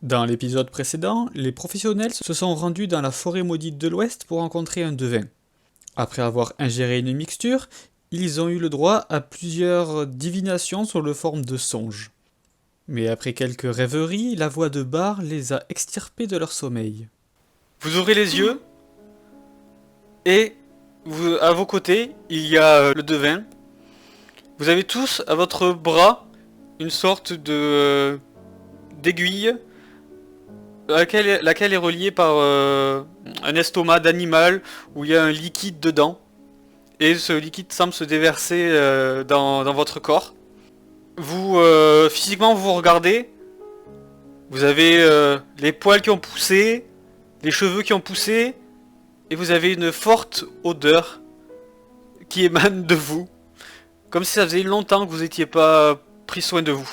Dans l'épisode précédent, les professionnels se sont rendus dans la forêt maudite de l'Ouest pour rencontrer un devin. Après avoir ingéré une mixture, ils ont eu le droit à plusieurs divinations sous la forme de songes. Mais après quelques rêveries, la voix de Bar les a extirpés de leur sommeil. Vous ouvrez les yeux et à vos côtés, il y a le devin. Vous avez tous à votre bras une sorte de d'aiguille laquelle est reliée par un estomac d'animal où il y a un liquide dedans. Et ce liquide semble se déverser dans votre corps. Vous, physiquement, vous regardez. Vous avez les poils qui ont poussé, les cheveux qui ont poussé, et vous avez une forte odeur qui émane de vous. Comme si ça faisait longtemps que vous n'étiez pas pris soin de vous.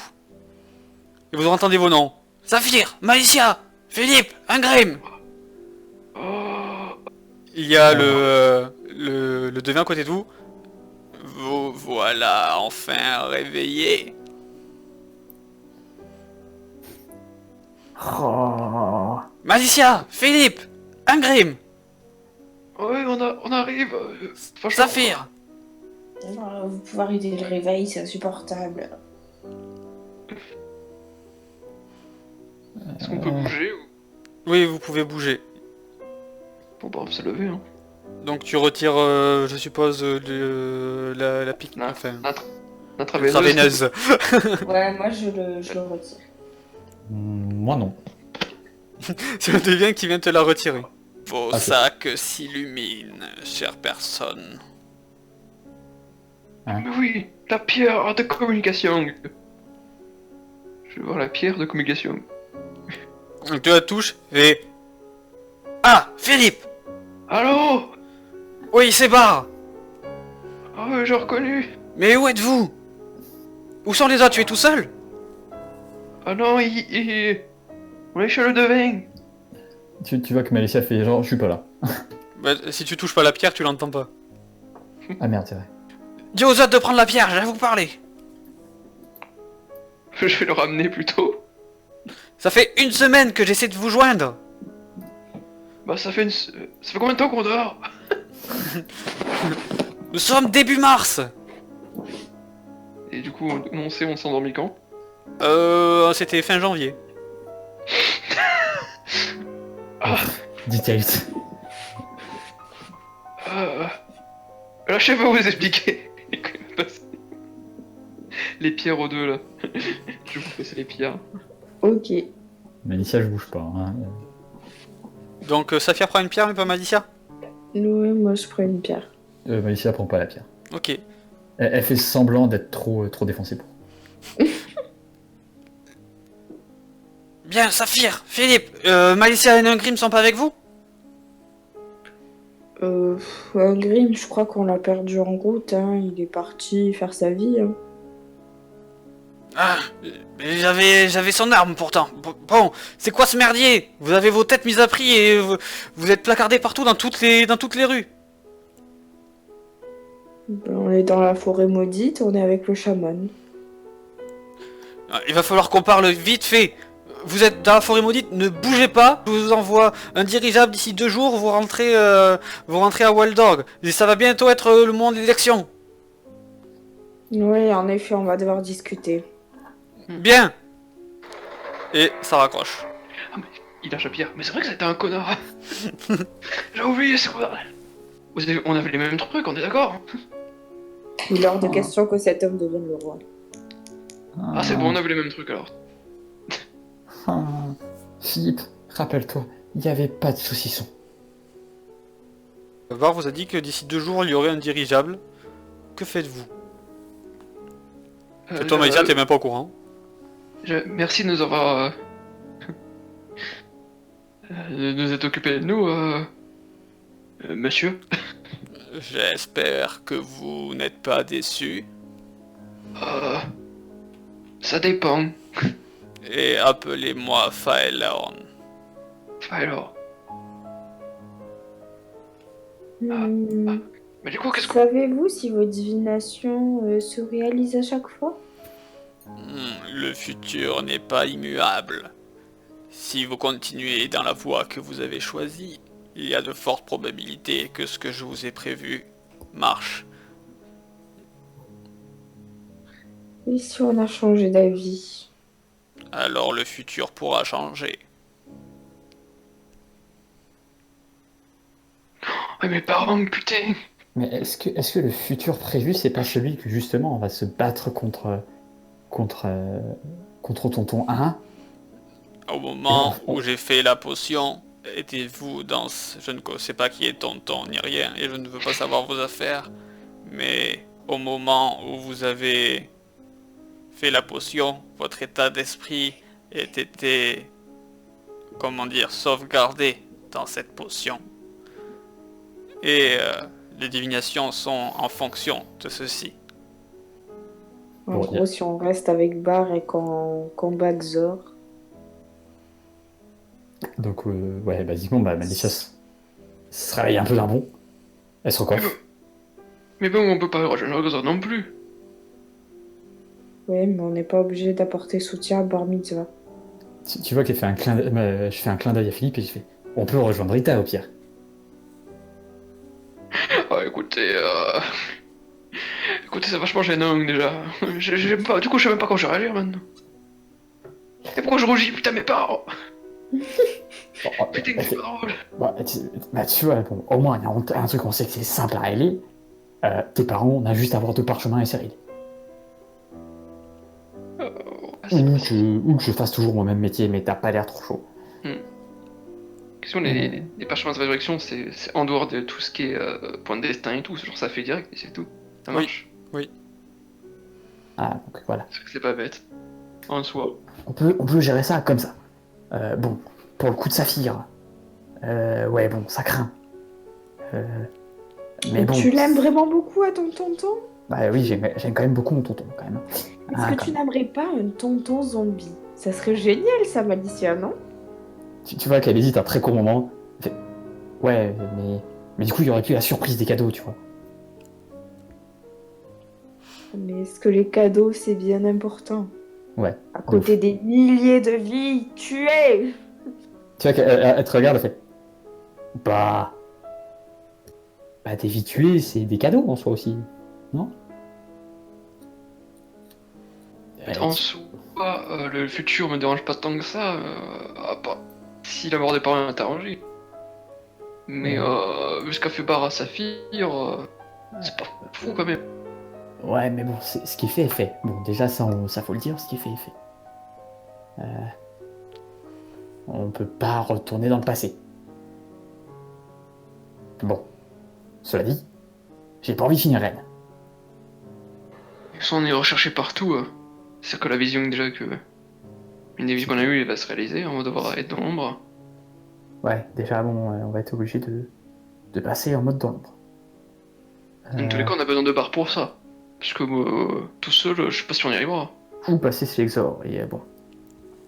Et vous entendez vos noms. Saphir, Malicia, Philippe, Ingrim. Il y a le devin à côté de vous. Vous voilà enfin réveillé. Oh. Malicia, Philippe, Ingrim, Oui, on arrive. Franchement, Saphir. Vous pouvez arrêter le réveil, c'est insupportable. est-ce qu'on peut bouger ou... Oui, vous pouvez bouger. Bon, bah, on peut se lever, hein. Donc tu retires, je suppose, la pique, Non, enfin, Intraveineuse. intraveineuse. Ouais, moi je le retire. Moi non. C'est le devin qui vient te la retirer. Vos Ah, sacs s'illuminent, chère personne. Mais oui, la pierre de communication. Je vais voir la pierre de communication. Donc tu la touches et... Ah, Philippe. Allô? Oui, c'est Bar. Ah oui, j'ai reconnu. Mais où êtes-vous? Où sont les autres? Tu es tout seul? Ah non, on est chez le devin. Tu vois que Malicia fait genre, je suis pas là. Bah, si tu touches pas la pierre, tu l'entends pas. Ah merde, c'est vrai. Dis aux autres de prendre la pierre, je vais vous parler. Je vais le ramener plutôt. Ça fait une semaine que j'essaie de vous joindre. Bah ça fait combien de temps qu'on dort? Nous sommes début mars. Et du coup, on sait, on s'est endormi quand? C'était fin janvier. Details. Là, je sais pas vous expliquer. Les pierres aux deux là. Je vous passer les pierres. Ok. Malicia, je bouge pas. Hein. Donc Saphir prend une pierre mais pas Malicia. Ouais, moi je prends une pierre. Malicia prend pas la pierre. Ok. Elle fait semblant d'être trop défoncée pour. Bien, Saphir, Philippe, Malicia et Nungrim sont pas avec vous? Grim, je crois qu'on l'a perdu en route, hein. Il est parti faire sa vie, hein. Ah, mais j'avais son arme pourtant. Bon, c'est quoi ce merdier? Vous avez vos têtes mises à prix et vous êtes placardés partout dans toutes les rues. Ben, on est dans la forêt maudite, on est avec le chaman. Il va falloir qu'on parle vite fait. Vous êtes dans la forêt maudite, ne bougez pas. Je vous envoie un dirigeable d'ici 2 jours, vous rentrez à Waldorg. Et ça va bientôt être le moment de l'élection. Oui, en effet, on va devoir discuter. Bien. Et ça raccroche. Ah mais il lâche la pierre. Mais c'est vrai que c'était un connard. J'ai oublié ce connard. On avait les mêmes trucs, on est d'accord? Il est hors de question que cet homme devienne le roi. Ah c'est bon, on avait les mêmes trucs alors. Ah. Philippe, rappelle-toi, il n'y avait pas de saucisson. Var vous a dit que d'ici 2 jours, il y aurait un dirigeable. Que faites-vous? Toi, Malicia, t'es même pas au courant. Merci de nous avoir... de nous être occupés de nous, monsieur. J'espère que vous n'êtes pas déçus. Ça dépend. Et appelez-moi Faelorn. Alors... Hmm. Mais du coup, qu'est-ce que... Savez-vous si vos divinations se réalisent à chaque fois? Le futur n'est pas immuable. Si vous continuez dans la voie que vous avez choisie, il y a de fortes probabilités que ce que je vous ai prévu marche. Et si on a changé d'avis? Alors le futur pourra changer. Ouais, mes parents, putain. Mais est-ce que le futur prévu, c'est pas celui que justement on va se battre contre, contre tonton 1? Au moment où j'ai fait la potion, étiez-vous dans je ne sais pas qui est tonton ni rien, et je ne veux pas savoir vos affaires, mais au moment où vous avez fait la potion, votre état d'esprit était, comment dire, sauvegardé dans cette potion. Et les divinations sont en fonction de ceci. En Bon, gros, si on reste avec Bar et qu'on combat Xor, Donc, ouais, basiquement, Malicia se réveille un peu d'un bond. Elle se recoiffe. Mais bon, on peut pas rejoindre ça non plus. ouais, mais on n'est pas obligé d'apporter soutien à Bar Mitzvah. Tu vois qu'elle fait un clin d'œil, je fais un clin d'œil à Philippe et je fais on peut rejoindre Rita au pire. Ah, écoutez, écoutez, c'est vachement gênant déjà. J'aime pas, du coup, je sais même pas quand je vais réagir maintenant. Et pourquoi je rougis, putain, mes parents? Oh, Putain, c'est pas drôle. tu vois, bon, au moins, il y a un truc, on sait que c'est simple à régler. Tes parents, on a juste à avoir deux parchemins et c'est réglé. Ou que je fasse toujours mon même métier, mais t'as pas l'air trop chaud. Question, les parchemins de résurrection, c'est en dehors de tout ce qui est point de destin et tout, genre ça fait direct et c'est tout. Ça marche. Ah, donc voilà. C'est pas bête. En soi. On peut gérer ça comme ça. Bon, pour le coup de Saphir, ouais, bon, ça craint. Mais bon. Tu l'aimes vraiment beaucoup à ton tonton? Bah oui, j'aime quand même beaucoup mon tonton, quand même. Est-ce que tu n'aimerais pas un tonton zombie? Ça serait génial, ça, Malicia, non? Tu vois qu'elle hésite un très court moment. Elle fait, ouais, mais du coup, il y aurait plus la surprise des cadeaux, tu vois. Mais est-ce que les cadeaux, c'est bien important? Ouais. À côté des milliers de vies tuées! Tu vois qu'elle te regarde, elle fait, bah, des vies tuées, c'est des cadeaux en soi aussi, non? En soi, le futur me dérange pas tant que ça, à part si la mort des parents est arrangée. Mais vu ce qu'a fait Barre à Saphir, c'est pas fou quand même. Ouais, mais bon, ce qui est fait est fait. Bon, déjà, ça faut le dire, ce qui est fait est fait. On peut pas retourner dans le passé. Bon, cela dit, j'ai pas envie de finir reine. Ça, on est recherché partout. C'est que la vision déjà que. Une des visions qu'on a eues, elle va se réaliser, on va devoir être dans l'ombre. Ouais, déjà, bon, on va être obligé de passer en mode dans l'ombre. Dans tous les cas, on a besoin de Barre pour ça. Parce que tout seul, je sais pas si on y arrivera. Ou passer chez Exor, et bon.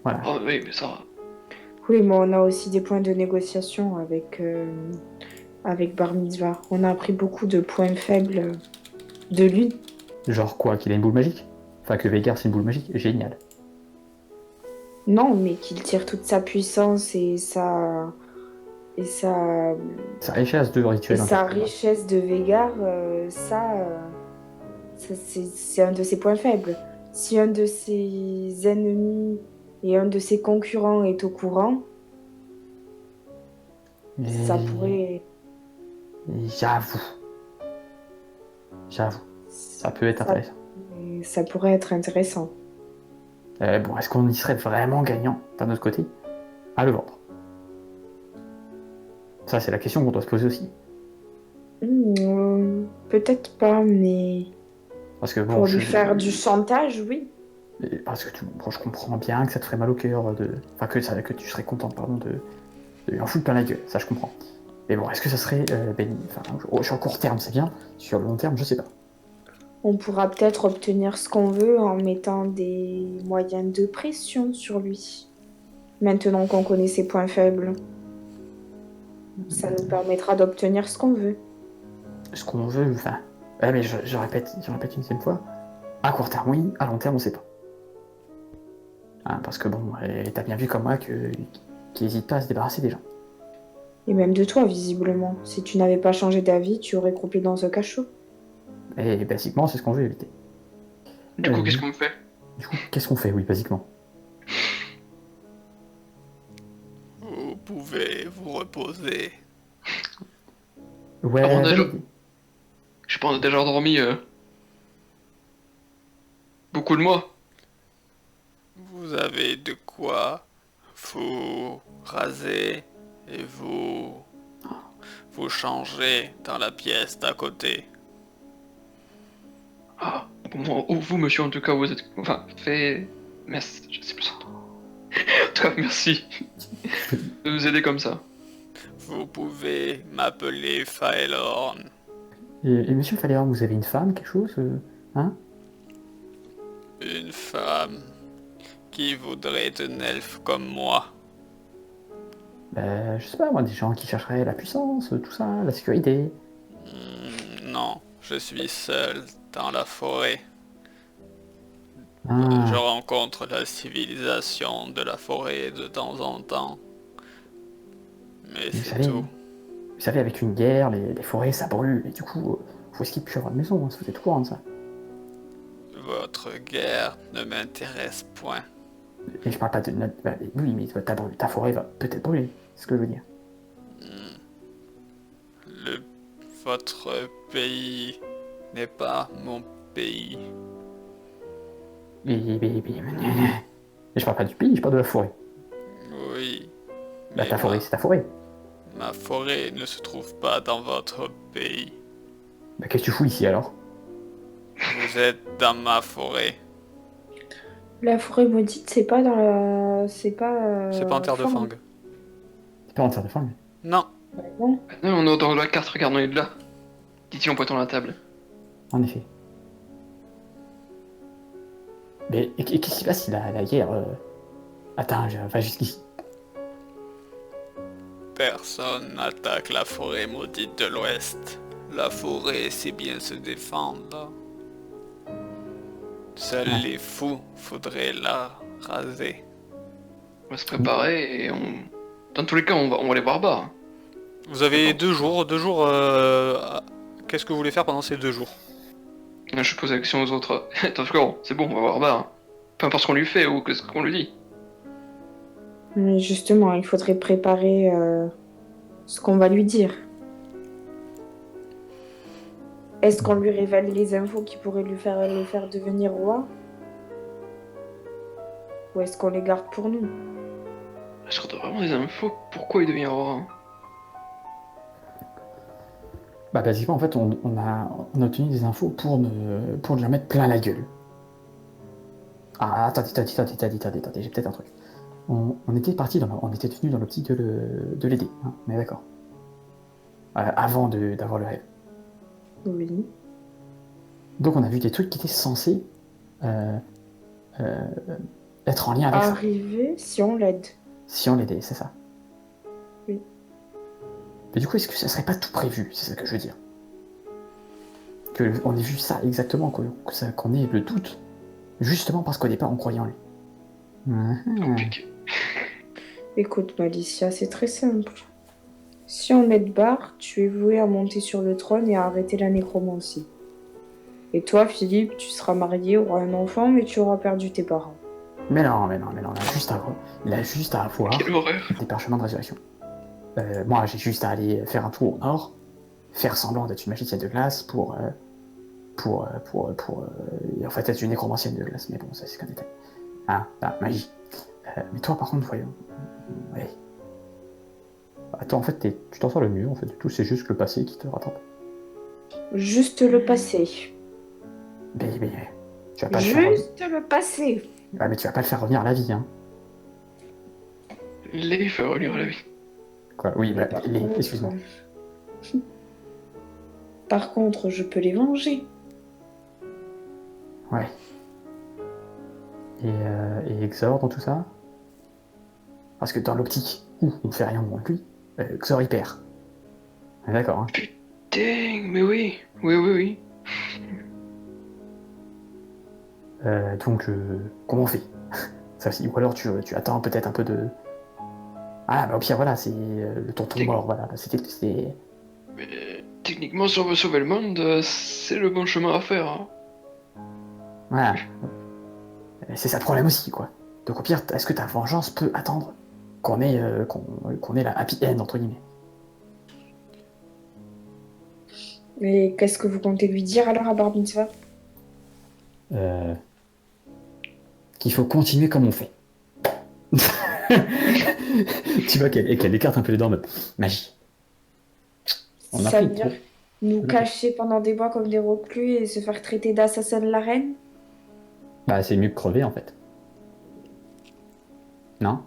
Voilà. Ah oui, mais ça. Oui, mais on a aussi des points de négociation avec Bar Mitzvah. On a appris beaucoup de points faibles de lui. Genre quoi, qu'il a une boule magique? Enfin, que Veigar c'est une boule magique? Génial. Non, mais qu'il tire toute sa puissance et sa Sa richesse de rituel. richesse de Veigar, c'est un de ses points faibles. Si un de ses ennemis et un de ses concurrents est au courant, ça pourrait... J'avoue. Ça peut être intéressant. Ça pourrait être intéressant. Bon, est-ce qu'on y serait vraiment gagnant, d'un autre côté, à le vendre? Ça, c'est la question qu'on doit se poser aussi. Peut-être pas, mais Parce que bon, pour lui faire du chantage, oui. Parce que bon, je comprends bien que ça te ferait mal au cœur Enfin, que tu serais contente, pardon, de lui en foutre plein la gueule, ça je comprends. Mais bon, est-ce que ça serait béni? Enfin, sur le court terme, c'est bien. Sur le long terme, je sais pas. On pourra peut-être obtenir ce qu'on veut en mettant des moyens de pression sur lui. Maintenant qu'on connaît ses points faibles. Ça nous permettra d'obtenir ce qu'on veut. Ce qu'on veut, enfin... Ouais, mais je répète une deuxième fois. À court terme, oui. À long terme, on sait pas. Hein, parce que bon, t'as bien vu comme moi qu'ils n'hésitent pas à se débarrasser des gens. Et même de toi, visiblement. Si tu n'avais pas changé d'avis, tu aurais croupé dans ce cachot. Et basiquement, c'est ce qu'on veut éviter. Du coup, Oui. qu'est-ce qu'on fait? Du coup, qu'est-ce qu'on fait, oui, basiquement? Vous pouvez vous reposer. Ouais, Ah bon, déjà- validé. Je sais pas, on a déjà dormi beaucoup de mois. Vous avez de quoi vous raser et vous changer dans la pièce d'à côté. Ah, bon, vous, monsieur, en tout cas, vous êtes... Enfin, fait... Merci, je sais plus. En tout cas, merci de nous aider comme ça. Vous pouvez m'appeler Faelorn. Et monsieur Faléon, vous avez une femme, quelque chose hein? Une femme qui voudrait un elfe comme moi. Je sais pas, moi, des gens qui chercheraient la puissance, tout ça, la sécurité. Non, je suis seul dans la forêt. Ah, Je rencontre la civilisation de la forêt de temps en temps. Mais vous c'est savez, tout. vous savez, avec une guerre, les forêts, ça brûle, et du coup, vous risquez de plus avoir de maison, hein, ça vous êtes au courant de ça. Votre guerre ne m'intéresse point. Et je parle pas de notre... bah, oui, mais ta forêt va peut-être brûler, c'est ce que je veux dire. Le... Votre pays n'est pas mon pays. Mais je parle pas du pays, je parle de la forêt. Oui. Bah, Mais ta forêt, c'est ta forêt. ma forêt ne se trouve pas dans votre pays. Bah, qu'est-ce que tu fous ici, alors? Vous êtes dans ma forêt. La forêt maudite, c'est pas dans la... C'est pas... C'est pas en terre de fang. C'est pas en terre de fang. Non. Non. Non, on est dans la carte, regardons, il est là. Dit-il en pointant la table. En effet. Mais et qu'est-ce qui se passe si la guerre va jusqu'ici? Personne n'attaque la forêt maudite de l'Ouest. La forêt sait bien se défendre. Seuls Ouais. les fous voudraient la raser. On va se préparer et on... Dans tous les cas, on va aller voir bas. Vous avez D'accord. 2 jours. Qu'est-ce que vous voulez faire pendant ces 2 jours? Je pose la question aux autres. Attention, c'est bon, on va voir bas. Peu importe ce qu'on lui fait ou ce qu'on lui dit. Mais justement, il faudrait préparer ce qu'on va lui dire. Est-ce qu'on lui révèle les infos qui pourraient le faire devenir roi? Ou est-ce qu'on les garde pour nous? Est-ce qu'on a vraiment des infos? Pourquoi il devient roi? Bah, basiquement, en fait, on a obtenu des infos pour lui en mettre plein la gueule. Ah, attendez, j'ai peut-être un truc. On était parti on était venu dans l'optique de l'aider, hein, on est d'accord. Avant d'avoir le rêve. Oui. Donc on a vu des trucs qui étaient censés être en lien avec ça. Arriver si on l'aide. Si on l'aidait, c'est ça. Oui. Mais du coup, est-ce que ça serait pas tout prévu? C'est ça que je veux dire. Qu'on ait vu ça exactement, qu'on ait le doute, justement parce qu'au départ on croyait en lui. Compliqué. Écoute, Malicia, c'est très simple. Si on aide Bar, tu es voué à monter sur le trône et à arrêter la nécromancie. Et toi, Philippe, tu seras marié, auras un enfant, mais tu auras perdu tes parents. Mais non, il a juste à avoir Quelle horreur. des parchemins de résurrection. Moi, j'ai juste à aller faire un tour au nord, faire semblant d'être une magicienne de glace pour et en fait être une nécromancienne de glace. Mais bon, ça c'est qu'un détail. Hein, la magie. Mais toi, par contre, voyons. Ouais. Attends, en fait, tu t'en sors le mieux, en fait, du tout, c'est juste le passé qui te rattrape. Juste le passé. Mais tu vas pas le faire. Juste le passé. Ouais, mais tu vas pas le faire revenir à la vie, hein. Les faire relire la vie. Quoi? Oui, bah, excuse-moi. Par contre, je peux les venger. Ouais. Et Xor dans tout ça? Parce que dans l'optique où on fait rien contre lui, Xor il perd. On est d'accord, hein? Dang, mais oui. Oui. Donc, comment on fait? Ça aussi. Ou alors tu attends peut-être un peu de... Ah, bah au pire, voilà, c'est le tonton mort, voilà. C'était... Mais techniquement, si on veut sauver le monde, c'est le bon chemin à faire. Hein. Voilà. C'est ça le problème aussi, quoi. Donc au pire, est-ce que ta vengeance peut attendre qu'on ait la happy end, entre guillemets? Et qu'est-ce que vous comptez lui dire alors à Bar Mitzvah? Qu'il faut continuer comme on fait. Tu vois qu'elle écarte un peu les dents en mode magie. On a Ça pris veut dire trop. nous cacher pendant des mois comme des reclus et se faire traiter d'assassin de la reine? Bah, c'est mieux que crever, en fait. Non?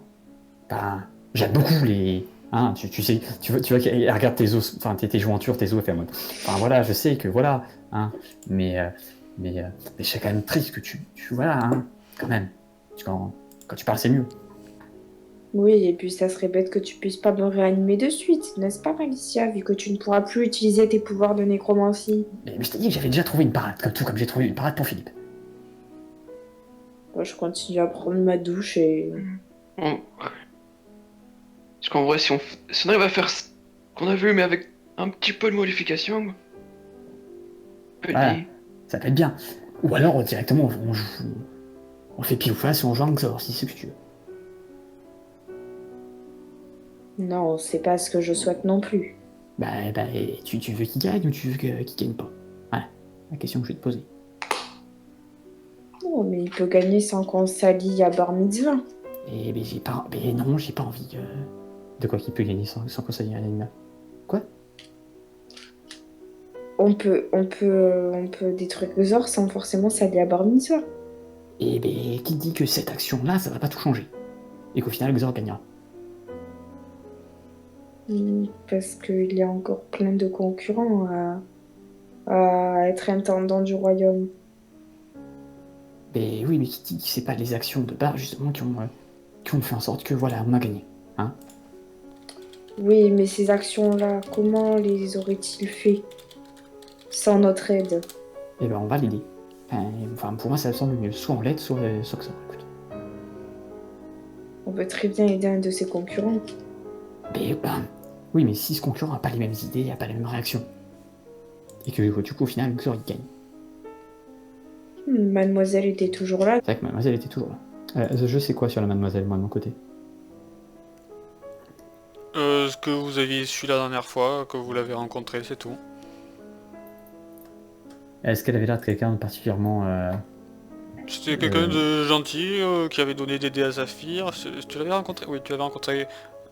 Bah, j'aime beaucoup les... Hein, tu sais, tu vois qu'elle regarde tes os, enfin tes jointures, tes os, elle fait en mode... Enfin voilà, je sais que voilà, hein, mais c'est quand même triste que tu voilà, hein, quand même. Quand tu parles, c'est mieux. Oui, et puis ça serait bête que tu puisses pas me réanimer de suite, n'est-ce pas, Malicia, vu que tu ne pourras plus utiliser tes pouvoirs de nécromancie? Mais je t'ai dit que j'avais déjà trouvé une parade, comme j'ai trouvé une parade pour Philippe. Moi, je continue à prendre ma douche et... Bon, ouais. Parce qu'en vrai, si on arrive à faire ce qu'on a vu, mais avec un petit peu de modification, Voilà, petit. ça peut être bien. Ou alors, directement, on fait pile ou face et on joue un Xor, si c'est ce que tu veux. Non, c'est pas ce que je souhaite non plus. Bah, tu veux qu'il gagne ou tu veux qu'il gagne pas? Voilà, la question que je vais te poser. Non, mais il peut gagner sans qu'on s'allie à Bar Mitzvah. Et mais non, j'ai pas envie de quoi qu'il peut gagner sans conseiller un animal. Quoi? On peut détruire Xor sans forcément s'allier à Bar Mitzvah. Et ben, qui dit que cette action-là, ça va pas tout changer? Et qu'au final, Xor gagnera. Parce qu'il y a encore plein de concurrents à être intendant du royaume. Ben oui, mais qui dit que c'est pas les actions de Bar, justement, qui ont fait en sorte que, voilà, on a gagné. Hein? Oui, mais ces actions-là, comment les aurait-il fait sans notre aide? Et ben, on va l'aider. Enfin, pour moi, ça me semble mieux. Soit on l'aide, soit que ça. Écoute. On peut très bien aider un de ses concurrents. Ben, oui, mais si ce concurrent a pas les mêmes idées, a pas les mêmes réactions, et que du coup, au final, Xor, il gagne. Mademoiselle était toujours là. C'est vrai que mademoiselle était toujours là. Je sais quoi sur la mademoiselle, moi, de mon côté? Ce que vous aviez su la dernière fois, que vous l'avez rencontré, c'est tout. Est-ce qu'elle avait l'air de quelqu'un de particulièrement... C'était quelqu'un de gentil qui avait donné des dés à Saphir. Tu l'avais rencontré? Oui, tu l'avais rencontré.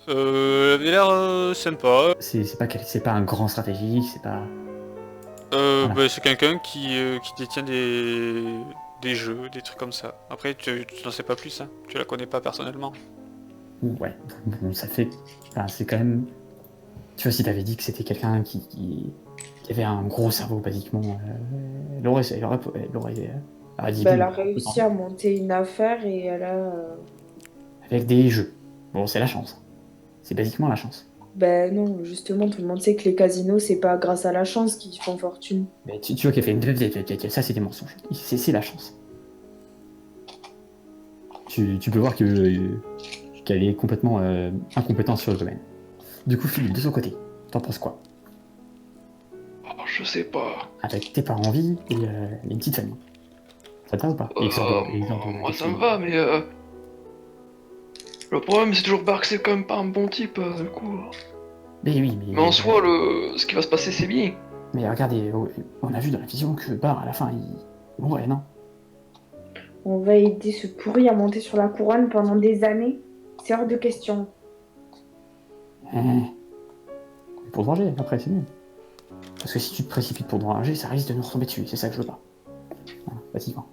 Elle avait l'air sympa. C'est pas un grand stratégiste, c'est pas... Voilà. Bah, c'est quelqu'un qui détient des jeux, des trucs comme ça. Après, tu n'en sais pas plus, hein. Tu la connais pas personnellement. Ouais, bon, ça fait... Enfin, c'est quand même... Tu vois, si t'avais dit que c'était quelqu'un qui avait un gros cerveau, basiquement, elle aurait dit... Elle a réussi à monter une affaire et elle a... Avec des jeux. Bon, c'est la chance. C'est basiquement la chance. Ben non, justement, tout le monde sait que les casinos, c'est pas grâce à la chance qu'ils font fortune. Mais tu vois qu'elle fait une... Ça, c'est des mensonges. C'est la chance. Tu peux voir qu'elle est complètement incompétente sur le domaine. Du coup, Philippe, de son côté, t'en penses quoi? Oh, je sais pas. Avec tes parents en vie et une petite famille. Ça te va ou pas? Moi ça me va, mais le problème c'est toujours Bark, c'est quand même pas un bon type, du coup. Mais oui, mais... Mais en soi, ce qui va se passer, c'est bien. Mais regardez, on a vu dans la vision que Bar, à la fin, il mourrait, non? On va aider ce pourri à monter sur la couronne pendant des années. C'est hors de question. Pour te venger, après, c'est mieux. Parce que si tu te précipites pour te venger, ça risque de nous retomber dessus, c'est ça que je veux pas. Voilà, basiquement.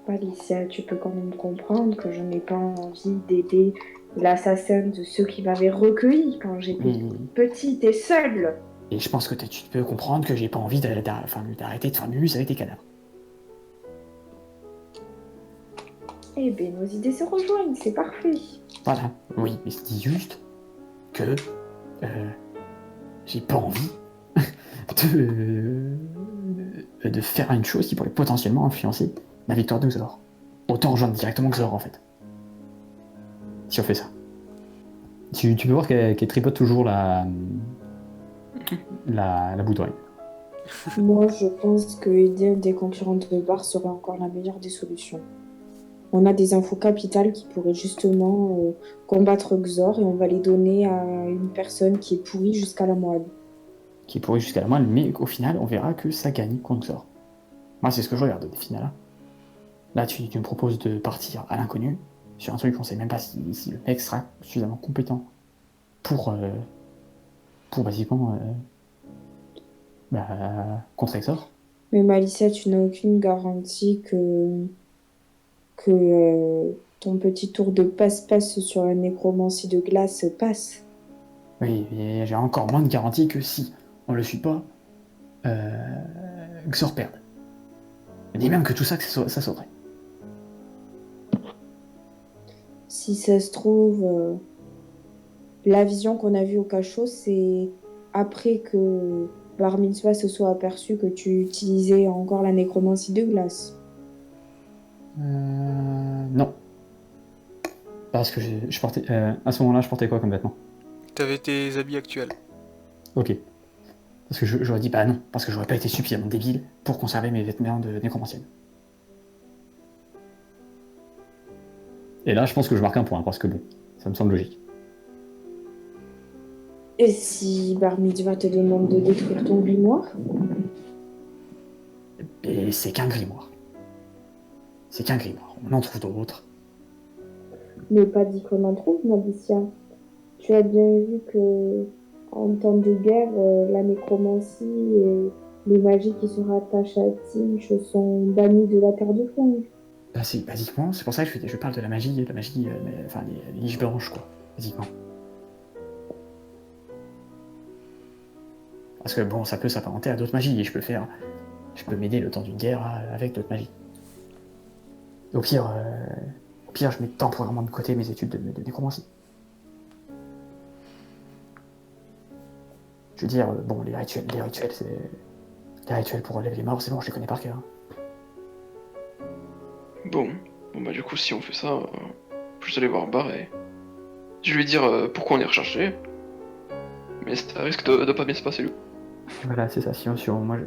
Alicia, tu peux quand même comprendre que je n'ai pas envie d'aider l'assassin de ceux qui m'avaient recueilli quand j'étais petite et seule. Et je pense que tu peux comprendre que j'ai pas envie d'arrêter de faire muse avec tes cadavres. Eh ben, nos idées se rejoignent, c'est parfait. Voilà, oui, mais c'est juste que j'ai pas envie de faire une chose qui pourrait potentiellement influencer la victoire de Xor. Autant rejoindre directement Xor, en fait. si on fait ça. Tu peux voir qu'elle tripote toujours la bouteille. Moi, je pense que aider des concurrents de bar serait encore la meilleure des solutions. On a des infos capitales qui pourraient justement combattre Xor et on va les donner à une personne qui est pourrie jusqu'à la moelle. Qui pourrait jusqu'à la moelle, mais au final, on verra que ça gagne contre Xor. Moi, c'est ce que je regarde des finales. Là, tu me proposes de partir à l'inconnu sur un truc qu'on sait même pas si le mec sera suffisamment compétent pour basiquement contre Exor. Mais Malicia, tu n'as aucune garantie que ton petit tour de passe-passe sur la nécromancie de glace passe. Oui, mais j'ai encore moins de garantie que si on le suit pas, Xor perde. Je dis même que tout ça, que ça sauterait. Si ça se trouve, la vision qu'on a vue au cachot, c'est après que Bar Mitzvah se soit aperçu que tu utilisais encore la nécromancie de glace. Non. Parce que je portais. À ce moment-là, je portais quoi comme vêtement? T'avais tes habits actuels. Ok. Parce que j'aurais dit bah non, parce que j'aurais pas été suffisamment débile pour conserver mes vêtements de nécromancienne. Et là, je pense que je marque un point, parce que bon, ça me semble logique. Et si Bar Mitzvah te demande de détruire ton grimoire? Et c'est qu'un grimoire. C'est qu'un grimoire. On en trouve d'autres. Mais pas dit qu'on en trouve, Malicia. Tu as bien vu que en temps de guerre, la nécromancie et les magies qui se rattachent à Tynch sont bannies de la Terre de Fong. Bah, c'est basiquement, c'est pour ça que je parle de la magie, enfin les liches blanches, quoi, basiquement. Parce que bon, ça peut s'apparenter à d'autres magies, et je peux m'aider le temps d'une guerre avec d'autres magies. Au pire, je mets temporairement de côté mes études de nécromancie. Je veux dire, bon, les rituels pour relèver les morts, c'est bon, je les connais par cœur. Bon, bah du coup, si on fait ça, je vais aller voir Bar et je vais lui dire pourquoi on est recherché. Mais ça risque de pas bien se passer, lui. Voilà, c'est ça, si moi je...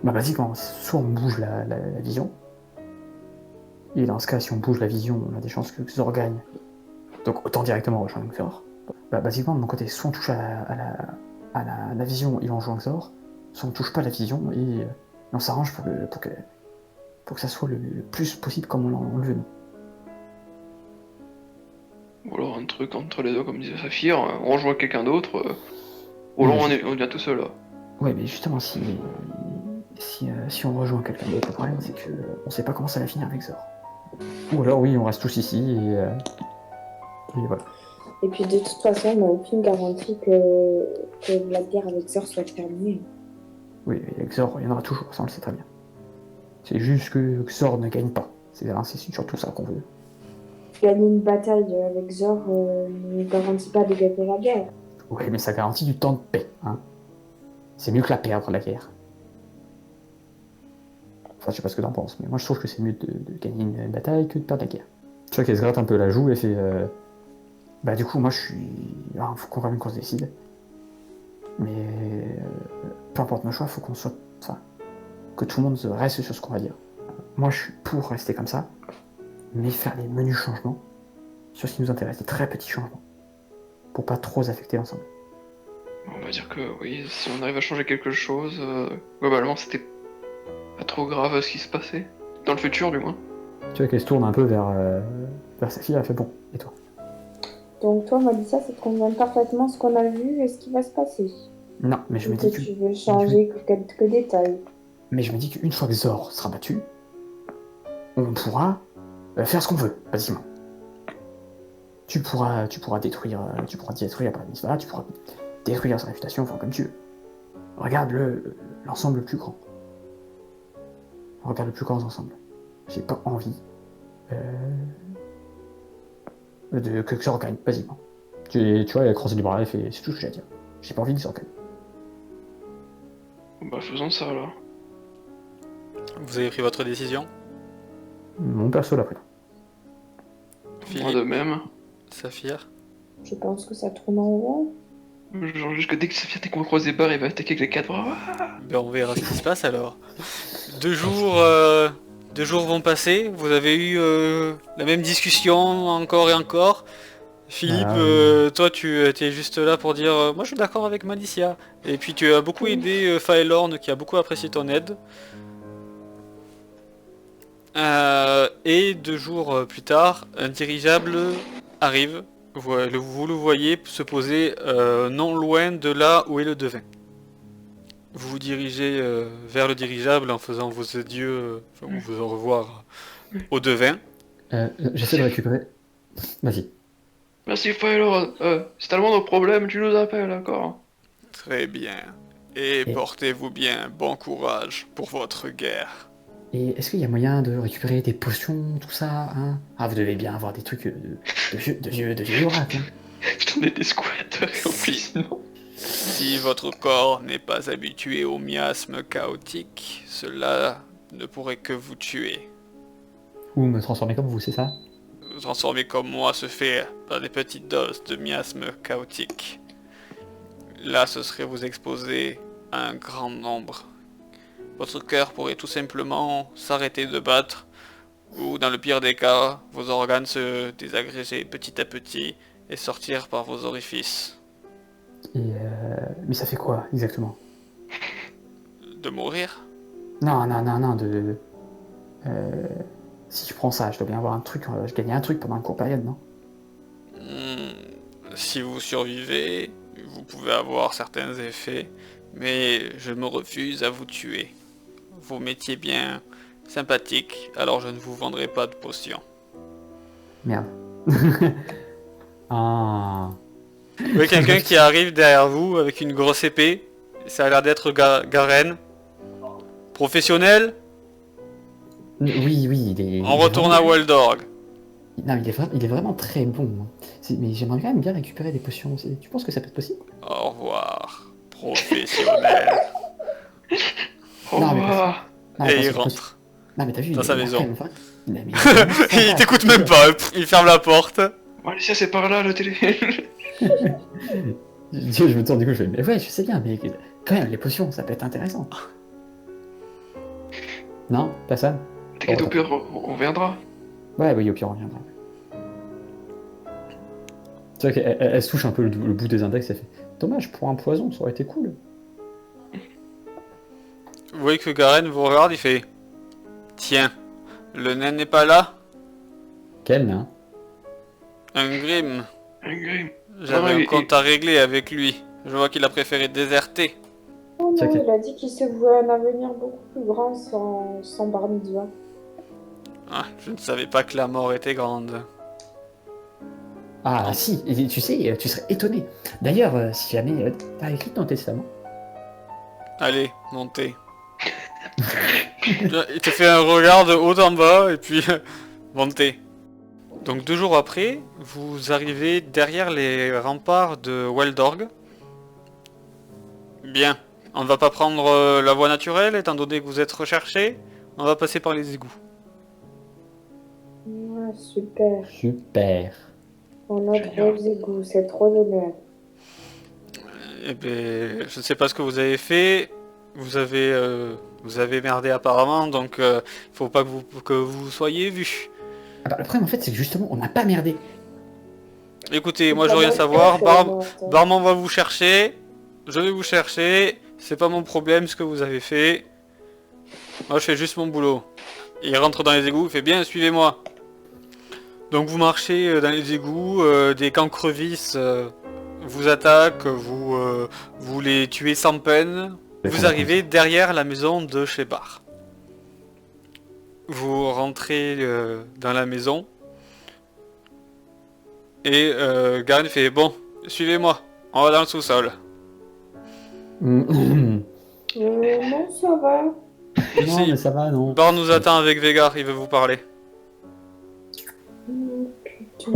Bah basiquement, soit on bouge la vision, et dans ce cas, si on bouge la vision, on a des chances que Xor gagne. Donc autant directement rejoindre Xor. Bah basiquement, de mon côté, soit on touche à la vision et on joue Xor, soit on touche pas à la vision et on s'arrange pour que ça soit le plus possible comme on le veut, nous. Ou alors un truc entre les deux, comme disait Saphir, on rejoint quelqu'un d'autre, ou alors on est tout seul là. Ouais, mais justement, si on rejoint quelqu'un d'autre, le problème c'est que on sait pas comment ça va finir avec Xor. Ou alors oui, on reste tous ici et voilà. Et puis de toute façon, on n'a aucune garantie que la guerre avec Xor soit terminée. Oui, et Xor, il y en aura toujours, ça on le sait très bien. C'est juste que Xor ne gagne pas. C'est surtout ça qu'on veut. Gagner une bataille avec Xor ne garantit pas de gagner la guerre. Oui, mais ça garantit du temps de paix, hein. C'est mieux que la perdre, la guerre. Enfin, je sais pas ce que t'en penses, mais moi je trouve que c'est mieux de gagner une bataille que de perdre la guerre. Tu vois qu'elle se gratte un peu la joue et fait... Bah du coup, moi je suis... Alors, faut quand même qu'on se décide. Mais... peu importe nos choix, faut qu'on soit... Enfin, que tout le monde reste sur ce qu'on va dire. Moi je suis pour rester comme ça, mais faire des menus changements sur ce qui nous intéresse, des très petits changements, pour pas trop affecter l'ensemble. On va dire que oui, si on arrive à changer quelque chose, globalement c'était pas trop grave ce qui se passait. Dans le futur du moins. Tu vois qu'elle se tourne un peu vers sa fille, elle fait bon, et toi? Donc toi, Malicia, ça te convient parfaitement ce qu'on a vu et ce qui va se passer. Non, mais je me que dis que... tu veux changer quelques détails. Mais je me dis qu'une fois que Xor sera battu, on pourra faire ce qu'on veut, basiquement. Tu pourras détruire Bar Mitzvah, tu pourras détruire sa réputation, enfin comme tu veux. Regarde l'ensemble le plus grand. Regarde le plus grand ensemble. J'ai pas envie que Xor gagne, basiquement. Tu vois, elle a croisé les bras, elle fait c'est tout ce que j'ai à dire. J'ai pas envie que Xor gagne. Bah faisons ça alors. Vous avez pris votre décision? Mon perso l'a pris. Moi de même. Saphir. Je pense que ça tourne en rond. Genre, juste que dès que Saphir t'es qu'on croise des barres, il va attaquer avec les 4 bras. Ben, on verra ce qui se passe alors. 2 jours vont passer, vous avez eu la même discussion encore et encore. Philippe, toi tu étais juste là pour dire moi je suis d'accord avec Malicia. Et puis tu as beaucoup aidé Faelorn qui a beaucoup apprécié ton aide. Et 2 jours plus tard, un dirigeable arrive. Vous le voyez se poser non loin de là où est le devin. Vous vous dirigez vers le dirigeable en faisant vos adieux, ou vos au revoir au devin. J'essaie de récupérer. Vas-y. Merci Faelorn. Si t'as le moindre problème, tu nous appelles, d'accord? Très bien. Et portez-vous bien, bon courage pour votre guerre. Et est-ce qu'il y a moyen de récupérer des potions, tout ça, hein? Ah, vous devez bien avoir des trucs de vieux oracles, hein. Putain, on est des squatteurs en plus, non? Si votre corps n'est pas habitué au miasme chaotique, cela ne pourrait que vous tuer. Ou me transformer comme vous, c'est ça? Vous transformer comme moi se fait par des petites doses de miasme chaotique. Là, ce serait vous exposer à un grand nombre. Votre cœur pourrait tout simplement s'arrêter de battre, ou dans le pire des cas, vos organes se désagréger petit à petit et sortir par vos orifices. Mais ça fait quoi, exactement? De mourir? Non, si je prends ça, je dois bien avoir un truc, je gagne un truc pendant une courte période, non? Si vous survivez, vous pouvez avoir certains effets, mais je me refuse à vous tuer. Vos métiers bien sympathiques, alors je ne vous vendrai pas de potions. Merde. Ah. Vous voyez quelqu'un qui arrive derrière vous avec une grosse épée, ça a l'air d'être Garen. Professionnel, Oui, il est... on retourne à Waldorg. Non, il est vraiment très bon, hein. Mais j'aimerais quand même bien récupérer des potions. Tu penses que ça peut être possible? Au revoir, professionnel. Au Non, mais revoir. Non, Et parce il que- rentre. Non, mais t'as vu, Dans il sa est maison. quand même vrai. Il t'écoute même pas, il ferme la porte. Bon, Alicia, c'est par là, le télé. Je me tourne du coup, je fais, mais ouais, je sais bien, mais quand même, les potions, ça peut être intéressant. Non, personne? T'inquiète, au pire, on viendra. Ouais, oui, au pire, on reviendra. C'est vrai qu'elle se touche un peu le bout des index, elle fait, dommage, pour un poison, ça aurait été cool. Vous voyez que Garen vous regarde, il fait tiens, le nain n'est pas là? Quel nain? Un Grim. Un grim. J'avais Ah, un et- compte à régler avec lui. Je vois qu'il a préféré déserter. Oh non, C'est ok. il a dit qu'il se vouait un avenir beaucoup plus grand sans bar mitzvah. Ah, je ne savais pas que la mort était grande. Ah, si, et tu sais, tu serais étonné. D'ailleurs, si jamais t'as écrit ton testament. Allez, montez. Il te fait un regard de haut en bas et puis montez. Donc 2 jours après, vous arrivez derrière les remparts de Waldorg. Bien, on ne va pas prendre la voie naturelle étant donné que vous êtes recherché. On va passer par les égouts. Ouais, super. Super. On a trop égouts, c'est trop d'honneur. Eh ben, je ne sais pas ce que vous avez fait. Vous avez merdé apparemment, donc il faut pas que vous soyez vus. Ah bah, le problème, en fait, c'est que justement, on n'a pas merdé. Écoutez, moi je veux rien savoir. Barman va vous chercher. Je vais vous chercher. C'est pas mon problème ce que vous avez fait. Moi je fais juste mon boulot. Il rentre dans les égouts, il fait bien, suivez-moi. Donc vous marchez dans les égouts, des cancrevisses vous attaquent, vous les tuez sans peine. Vous arrivez derrière la maison de Shebar. Vous rentrez dans la maison. Et Garen fait bon, suivez-moi, on va dans le sous-sol. Non, Non, ça va. Si. mais ça va, non. Bar nous attend avec Vegar, il veut vous parler. Putain.